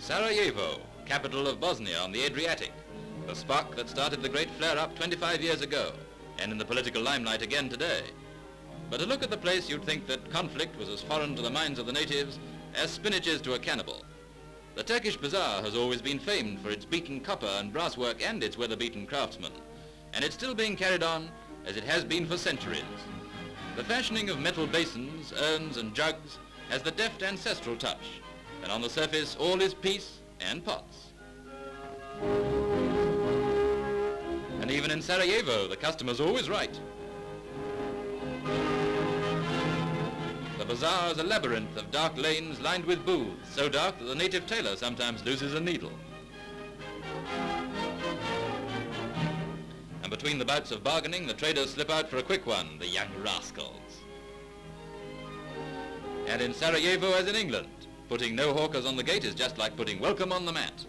Sarajevo, capital of Bosnia on the Adriatic, the spark that started the great flare-up 25 years ago, and in the political limelight again today. But to look at the place, you'd think that conflict was as foreign to the minds of the natives as spinach is to a cannibal. The Turkish bazaar has always been famed for its beaten copper and brasswork and its weather-beaten craftsmen, and it's still being carried on as it has been for centuries. The fashioning of metal basins, urns and jugs has the deft ancestral touch, and on the surface all is peace and pots. And even in Sarajevo, the customer's always right. The bazaar is a labyrinth of dark lanes lined with booths, so dark that the native tailor sometimes loses a needle. And between the bouts of bargaining, the traders slip out for a quick one, the young rascals. And in Sarajevo, as in England, putting no hawkers on the gate is just like putting welcome on the mat.